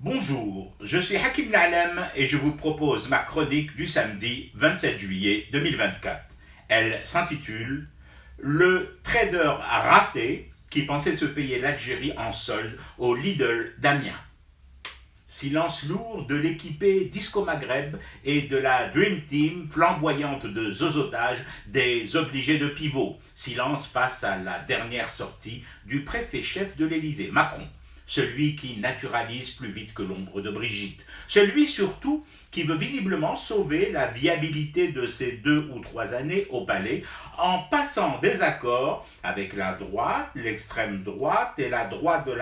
Bonjour, je suis Hakim Na'lam et je vous propose ma chronique du samedi 27 juillet 2024. Elle s'intitule Le trader raté qui pensait se payer l'Algérie en solde au Lidl d'Amiens. Silence lourd de l'équipée Disco Maghreb et de la Dream Team flamboyante de zozotage des obligés de pivot. Silence face à la dernière sortie du préfet-chef de l'Élysée, Macron. Celui qui naturalise plus vite que l'ombre de Brigitte. Celui surtout qui veut visiblement sauver la viabilité de ces 2 ou 3 années au palais en passant des accords avec la droite, l'extrême droite et la droite de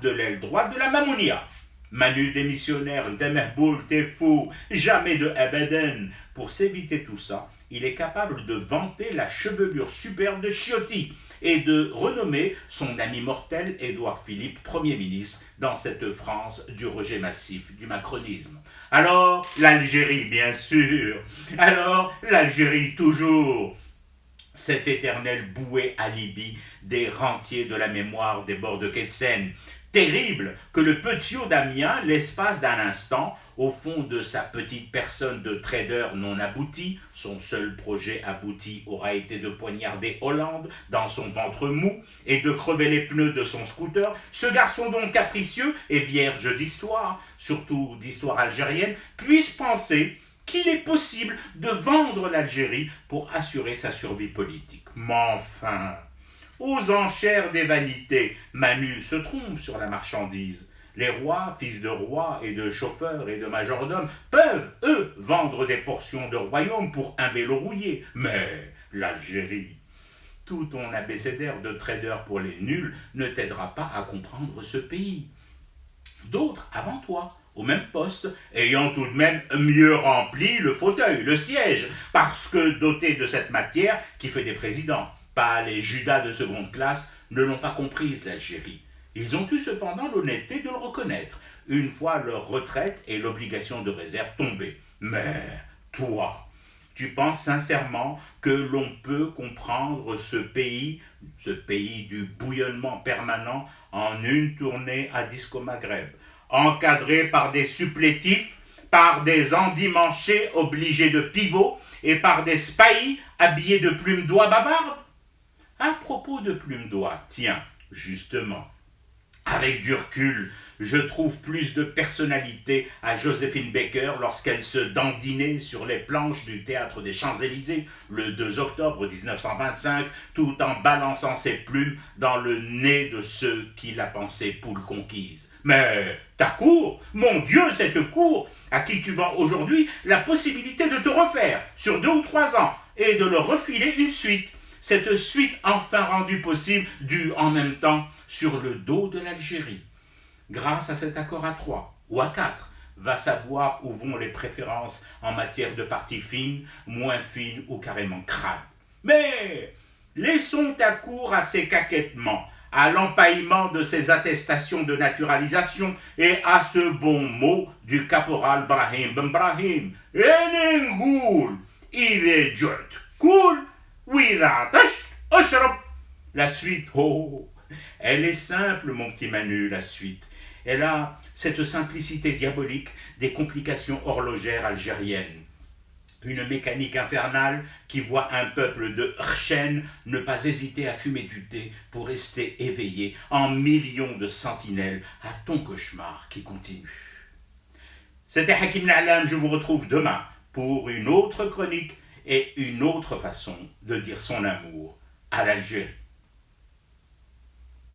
l'aile droite de la Mamounia. Manu démissionnaire, Demerboul, t'es fou, jamais de Abaden. Pour s'éviter tout ça, il est capable de vanter la chevelure superbe de Ciotti et de renommer son ami mortel Édouard Philippe Premier ministre dans cette France du rejet massif du macronisme. Alors, l'Algérie, bien sûr. Alors, l'Algérie, toujours. Cet éternel bouet alibi des rentiers de la mémoire des bords de Ketsen. Terrible que le petit d'Amiens, l'espace d'un instant, au fond de sa petite personne de trader non abouti, son seul projet abouti aura été de poignarder Hollande dans son ventre mou et de crever les pneus de son scooter, ce garçon donc capricieux et vierge d'histoire, surtout d'histoire algérienne, puisse penser qu'il est possible de vendre l'Algérie pour assurer sa survie politique. Mais enfin, aux enchères des vanités, Manu se trompe sur la marchandise. Les rois, fils de rois et de chauffeurs et de majordomes, peuvent, eux, vendre des portions de royaume pour un vélo rouillé. Mais l'Algérie, tout ton abécédaire de trader pour les nuls ne t'aidera pas à comprendre ce pays. D'autres, avant toi, au même poste, ayant tout de même mieux rempli le fauteuil, le siège, parce que dotés de cette matière qui fait des présidents, pas les Judas de seconde classe, ne l'ont pas comprise l'Algérie. Ils ont eu cependant l'honnêteté de le reconnaître, une fois leur retraite et l'obligation de réserve tombées. Mais toi, tu penses sincèrement que l'on peut comprendre ce pays du bouillonnement permanent, en une tournée à Disco Maghreb, encadré par des supplétifs, par des endimanchés obligés de pivot et par des spahis habillés de plumes d'oie bavardes? À propos de plumes d'oie, tiens, justement, avec du recul, je trouve plus de personnalité à Joséphine Baker lorsqu'elle se dandinait sur les planches du théâtre des Champs-Élysées le 2 octobre 1925, tout en balançant ses plumes dans le nez de ceux qui la pensaient poule conquise. Mais ta cour, mon Dieu, cette cour, à qui tu vends aujourd'hui la possibilité de te refaire sur 2 ou 3 ans et de leur refiler une suite. Cette suite enfin rendue possible due en même temps sur le dos de l'Algérie. Grâce à cet accord à 3 ou à 4, va savoir où vont les préférences en matière de parties fines, moins fines ou carrément crades. Mais laissons ta cour à ses caquettements, à l'empaillement de ses attestations de naturalisation et à ce bon mot du caporal Brahim Ben Brahim. Enengoul, il est jut, cool. La suite, oh, elle est simple, mon petit Manu, la suite. Elle a cette simplicité diabolique des complications horlogères algériennes. Une mécanique infernale qui voit un peuple de Rchen ne pas hésiter à fumer du thé pour rester éveillé en millions de sentinelles à ton cauchemar qui continue. C'était Hakim Na'lam, je vous retrouve demain pour une autre chronique et une autre façon de dire son amour à l'Algérie.